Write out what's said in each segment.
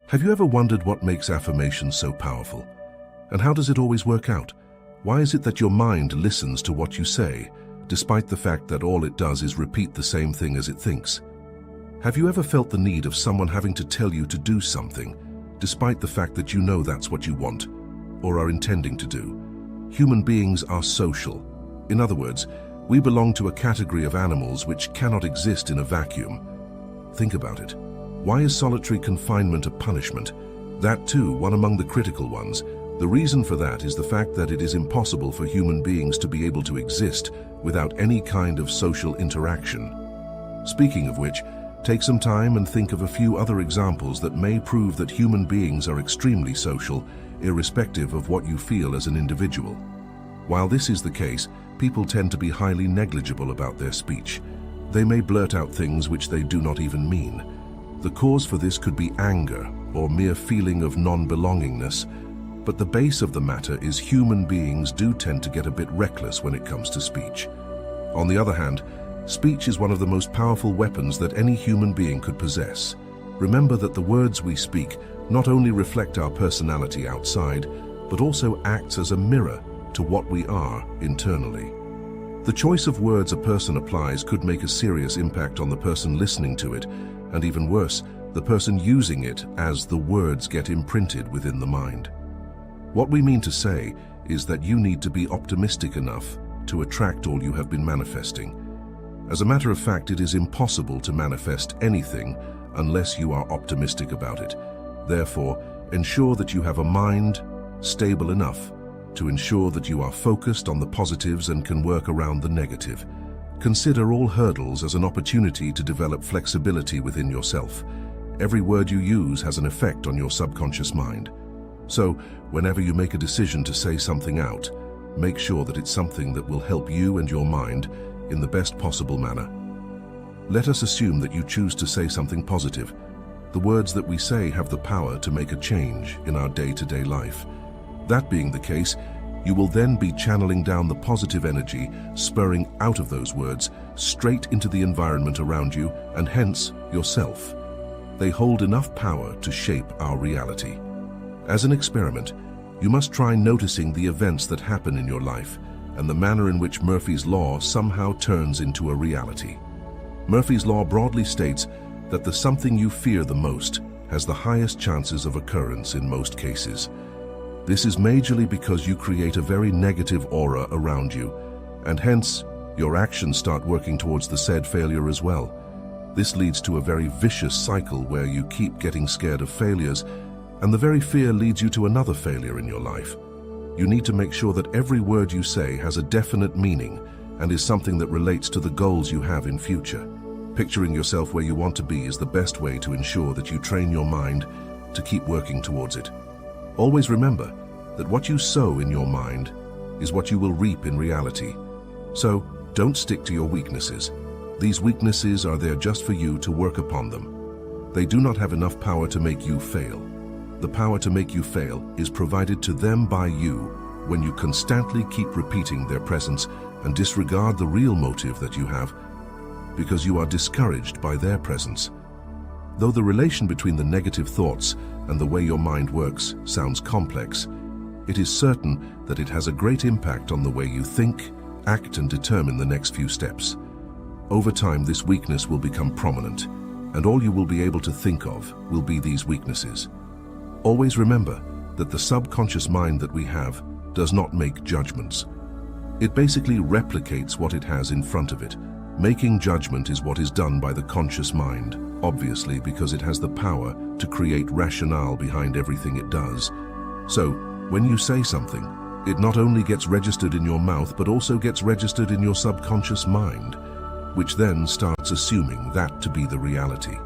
Have you ever wondered what makes affirmations so powerful? And how does it always work out? Why is it that your mind listens to what you say, despite the fact that all it does is repeat the same thing as it thinks? Have you ever felt the need of someone having to tell you to do something, despite the fact that you know that's what you want, or are intending to do? Human beings are social. In other words, we belong to a category of animals which cannot exist in a vacuum. Think about it. Why is solitary confinement a punishment? That too, one among the critical ones. The reason for that is the fact that it is impossible for human beings to be able to exist without any kind of social interaction. Speaking of which, take some time and think of a few other examples that may prove that human beings are extremely social, irrespective of what you feel as an individual. While this is the case, people tend to be highly negligible about their speech. They may blurt out things which they do not even mean. The cause for this could be anger or mere feeling of non-belongingness, but the base of the matter is human beings do tend to get a bit reckless when it comes to speech. On the other hand, speech is one of the most powerful weapons that any human being could possess. Remember that the words we speak not only reflect our personality outside, but also acts as a mirror to what we are internally. The choice of words a person applies could make a serious impact on the person listening to it, and even worse, the person using it, as the words get imprinted within the mind. What we mean to say is that you need to be optimistic enough to attract all you have been manifesting. As a matter of fact, it is impossible to manifest anything unless you are optimistic about it. Therefore, ensure that you have a mind stable enough to ensure that you are focused on the positives and can work around the negative. Consider all hurdles as an opportunity to develop flexibility within yourself. Every word you use has an effect on your subconscious mind. So, whenever you make a decision to say something out, make sure that it's something that will help you and your mind in the best possible manner. Let us assume that you choose to say something positive. The words that we say have the power to make a change in our day-to-day life. That being the case, you will then be channeling down the positive energy, spurring out of those words, straight into the environment around you, and hence, yourself. They hold enough power to shape our reality. As an experiment, you must try noticing the events that happen in your life and the manner in which Murphy's Law somehow turns into a reality. Murphy's Law broadly states that the something you fear the most has the highest chances of occurrence in most cases. This is majorly because you create a very negative aura around you, and hence, your actions start working towards the said failure as well. This leads to a very vicious cycle where you keep getting scared of failures, and the very fear leads you to another failure in your life. You need to make sure that every word you say has a definite meaning and is something that relates to the goals you have in future. Picturing yourself where you want to be is the best way to ensure that you train your mind to keep working towards it. Always remember that what you sow in your mind is what you will reap in reality. So, don't stick to your weaknesses. These weaknesses are there just for you to work upon them. They do not have enough power to make you fail. The power to make you fail is provided to them by you when you constantly keep repeating their presence and disregard the real motive that you have, because you are discouraged by their presence. Though the relation between the negative thoughts and the way your mind works sounds complex, it is certain that it has a great impact on the way you think, act, and determine the next few steps. Over time, this weakness will become prominent, and all you will be able to think of will be these weaknesses. Always remember that the subconscious mind that we have does not make judgments. It basically replicates what it has in front of it. Making judgment is what is done by the conscious mind, obviously, because it has the power to create rationale behind everything it does. So, when you say something, it not only gets registered in your mouth but also gets registered in your subconscious mind, which then starts assuming that to be the reality.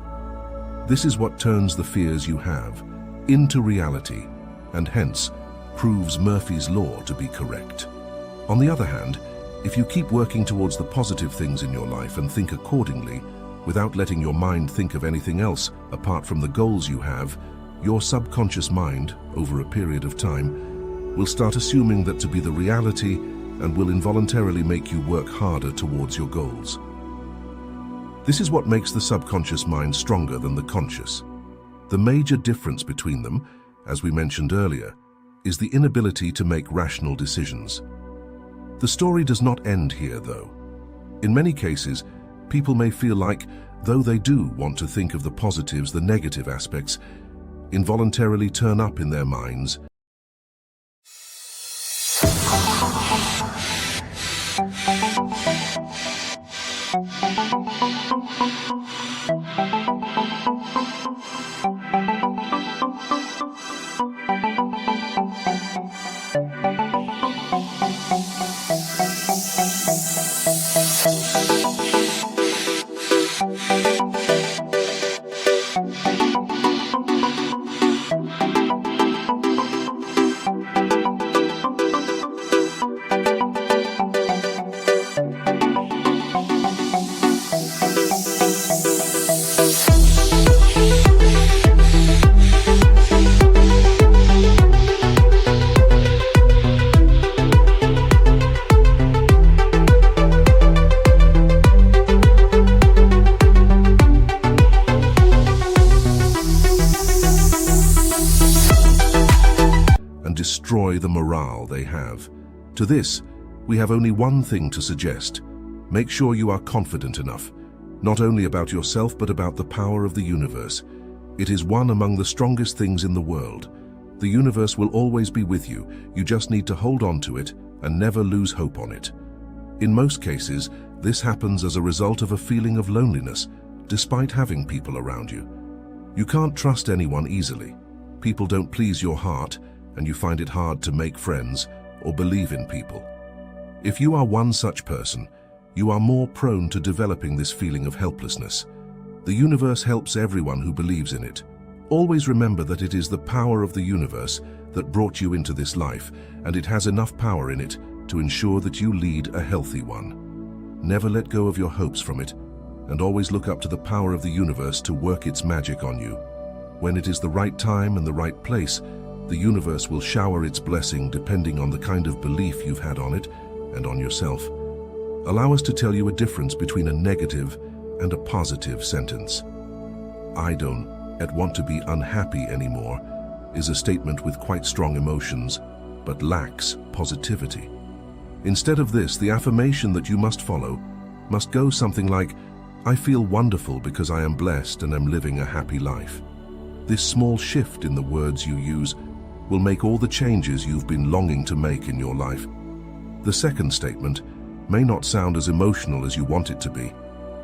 This is what turns the fears you have into reality, and hence proves Murphy's Law to be correct. On the other hand, if you keep working towards the positive things in your life and think accordingly, without letting your mind think of anything else apart from the goals you have, your subconscious mind, over a period of time, will start assuming that to be the reality and will involuntarily make you work harder towards your goals. This is what makes the subconscious mind stronger than the conscious. The major difference between them, as we mentioned earlier, is the inability to make rational decisions. The story does not end here, though. In many cases, people may feel like, though they do want to think of the positives, the negative aspects involuntarily turn up in their minds. Destroy the morale they have. To this, we have only one thing to suggest. Make sure you are confident enough, not only about yourself but about the power of the universe. It is one among the strongest things in the world. The universe will always be with you. You just need to hold on to it and never lose hope on it. In most cases, this happens as a result of a feeling of loneliness, despite having people around you. You can't trust anyone easily. People don't please your heart, and you find it hard to make friends or believe in people. If you are one such person, you are more prone to developing this feeling of helplessness. The universe helps everyone who believes in it. Always remember that it is the power of the universe that brought you into this life, and it has enough power in it to ensure that you lead a healthy one. Never let go of your hopes from it, and always look up to the power of the universe to work its magic on you. When it is the right time and the right place, the universe will shower its blessing depending on the kind of belief you've had on it and on yourself. Allow us to tell you a difference between a negative and a positive sentence. "I don't want to be unhappy anymore" is a statement with quite strong emotions, but lacks positivity. Instead of this, the affirmation that you must follow must go something like, "I feel wonderful because I am blessed and am living a happy life." This small shift in the words you use will make all the changes you've been longing to make in your life. The second statement may not sound as emotional as you want it to be,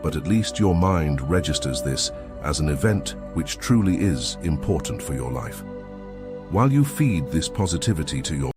but at least your mind registers this as an event which truly is important for your life. While you feed this positivity to your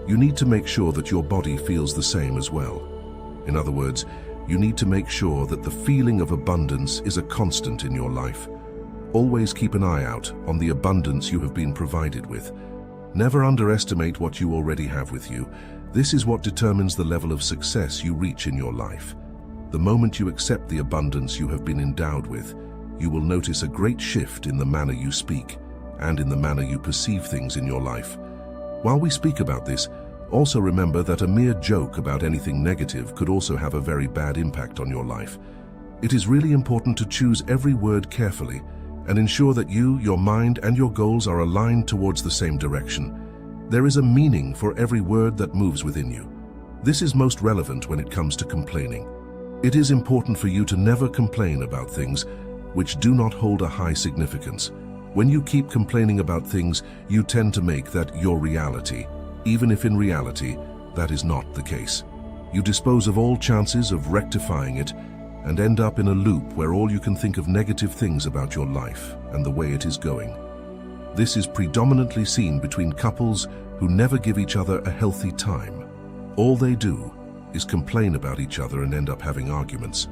you need to make sure that your body feels the same as well. In other words, you need to make sure that the feeling of abundance is a constant in your life. Always keep an eye out on the abundance you have been provided with. Never underestimate what you already have with you. This is what determines the level of success you reach in your life. The moment you accept the abundance you have been endowed with, you will notice a great shift in the manner you speak and in the manner you perceive things in your life. While we speak about this, also remember that a mere joke about anything negative could also have a very bad impact on your life. It is really important to choose every word carefully and ensure that you, your mind, and your goals are aligned towards the same direction. There is a meaning for every word that moves within you. This is most relevant when it comes to complaining. It is important for you to never complain about things which do not hold a high significance. When you keep complaining about things, you tend to make that your reality, even if in reality, that is not the case. You dispose of all chances of rectifying it and end up in a loop where all you can think of negative things about your life and the way it is going. This is predominantly seen between couples who never give each other a healthy time. All they do is complain about each other and end up having arguments.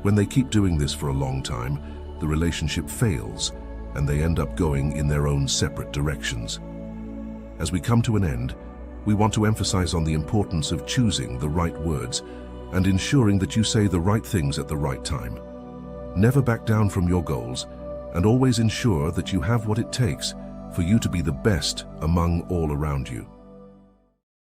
When they keep doing this for a long time, the relationship fails and they end up going in their own separate directions. As we come to an end, we want to emphasize on the importance of choosing the right words and ensuring that you say the right things at the right time. Never back down from your goals, and always ensure that you have what it takes for you to be the best among all around you.